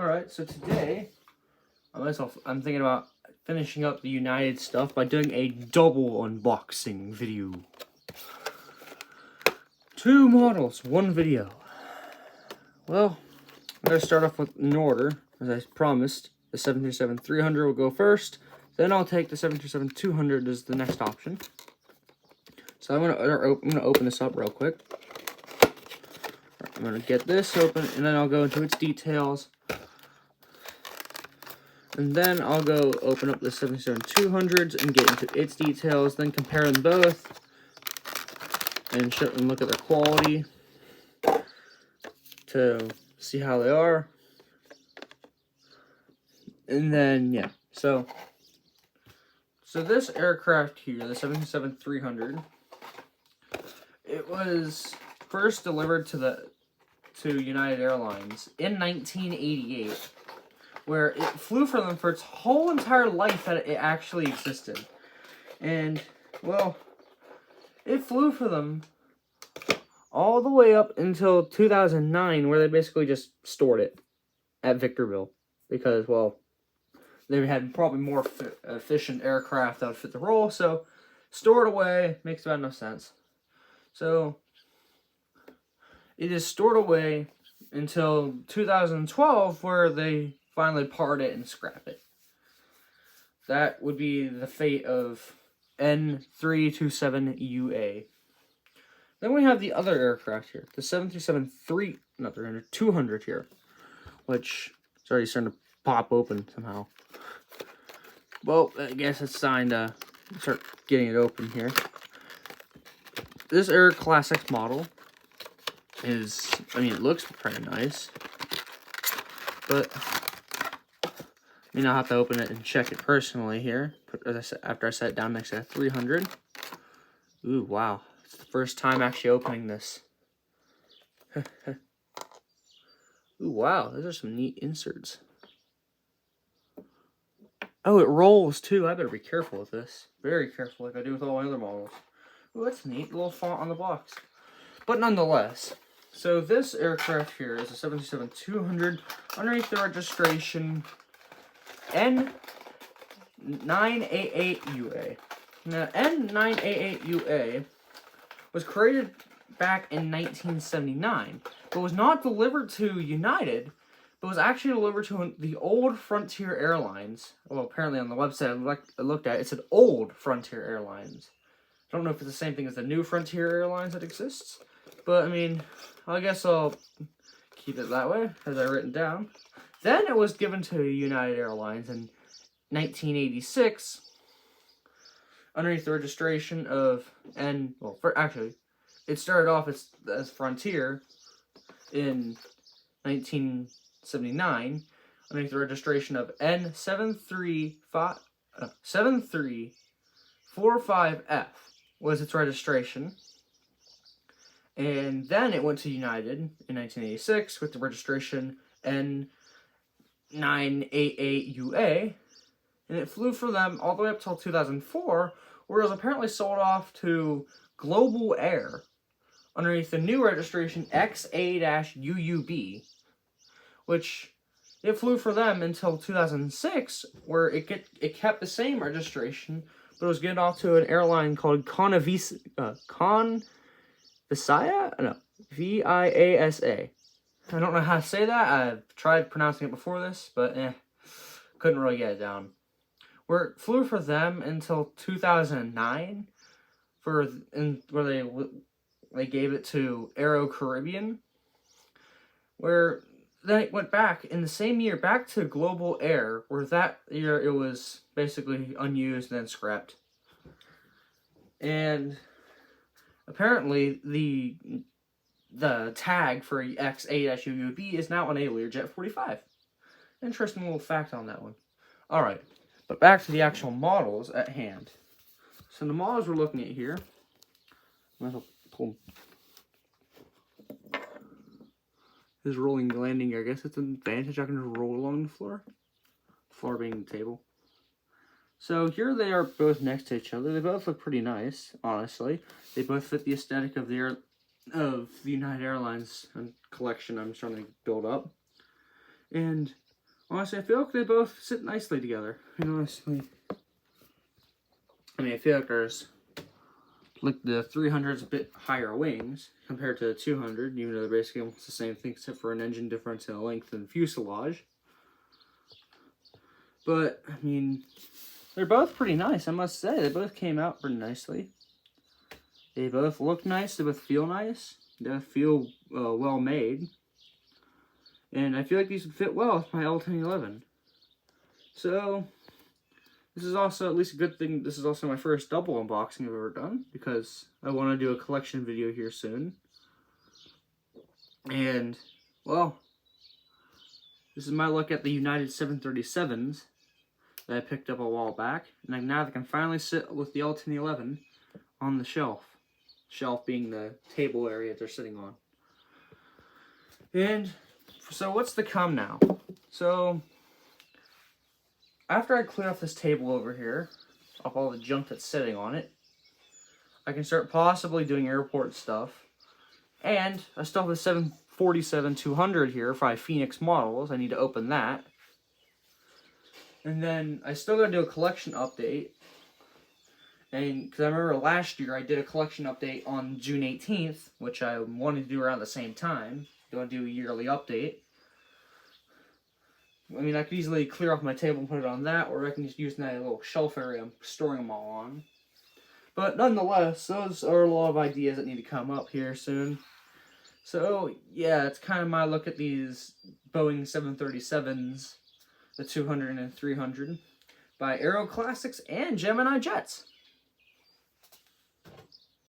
Alright, so today, I'm thinking about finishing up the United stuff by doing a double unboxing video. 2 models, 1 video. Well, I'm going to start off with in order, as I promised. The 737-300 will go first, then I'll take the 737-200 as the next option. So I'm going to open this up real quick. I'm going to get this open, and then I'll go into its details. And then I'll go open up the 737-200s and get into its details, then compare them both, and look at their quality to see how they are. And then, yeah, so this aircraft here, the 737-300, it was first delivered to United Airlines in 1988. Where it flew for them for its whole entire life that it actually existed. And, well, it flew for them all the way up until 2009, where they basically just stored it at Victorville. Because, well, they had probably more efficient aircraft that would fit the role, so store it away makes about no sense. So, it is stored away until 2012, where they finally part it and scrap it. That would be the fate of N327UA. Then we have the other aircraft here, the 737-200 here, which is already starting to pop open somehow. Well, I guess it's time to start getting it open here. This Aeroclassics model is, it looks pretty nice, but I'll have to open it and check it personally here. After I set it down next to that 300. Ooh, wow. It's the first time actually opening this. Ooh, wow. Those are some neat inserts. Oh, it rolls too. I better be careful with this. Very careful, like I do with all my other models. Ooh, that's neat. A little font on the box. But nonetheless, so this aircraft here is a 737-200. Underneath the registration, N988UA. Now, N988UA was created back in 1979, but was not delivered to United, but was actually delivered to the old Frontier Airlines. Well, apparently on the website I looked at, it said old Frontier Airlines. I don't know if it's the same thing as the new Frontier Airlines that exists, but I guess I'll keep it that way, as I written down. Then it was given to United Airlines in 1986, underneath the registration of it started off as Frontier in 1979, underneath the registration of N7345F was its registration. And then it went to United in 1986 with the registration N988UA, and it flew for them all the way up till 2004, where it was apparently sold off to Global Air underneath the new registration XA-UUB, which it flew for them until 2006, where it kept the same registration, but it was given off to an airline called VIASA. I don't know how to say that. I've tried pronouncing it before this, but couldn't really get it down. Where it flew for them until 2009, where they gave it to Aero-Caribbean, where then it went back in the same year back to Global Air, where that year it was basically unused and then scrapped. And apparently the tag for XA-UUB is now on a Learjet 45. Interesting little fact on that one. Alright, but back to the actual models at hand. So the models we're looking at here, this rolling landing gear, I guess it's an advantage. I can just roll along the floor being the table. So here they are both next to each other. They both look pretty nice, honestly. They both fit the aesthetic of the United Airlines collection I'm trying to build up. And honestly, I feel like they both sit nicely together. Honestly, I mean, I feel like there's, like, the 300's a bit higher wings compared to the 200, even though they're basically almost the same thing except for an engine difference in length and fuselage. But, I mean, they're both pretty nice, I must say. They both came out pretty nicely. They both look nice, they both feel nice, they both feel well made. And I feel like these would fit well with my L1011. So, this is also at least a good thing. This is also my first double unboxing I've ever done, because I want to do a collection video here soon. And, well, this is my look at the United 737s that I picked up a while back. And now I can finally sit with the L1011 on the shelf. Shelf being the table area they're sitting on. And so what's to come now? So after I clear off this table over here, off all the junk that's sitting on it, I can start possibly doing airport stuff. And I still have the 747-200 here for my Phoenix models. I need to open that. And then I still gotta do a collection update. And because I remember last year I did a collection update on June 18th, which I wanted to do around the same time. I want to do a yearly update. I mean, I could easily clear off my table and put it on that, or I can just use that little shelf area I'm storing them all on. But nonetheless, those are a lot of ideas that need to come up here soon. So, yeah, it's kind of my look at these Boeing 737s, the 200 and 300, by Aeroclassics and Gemini jets.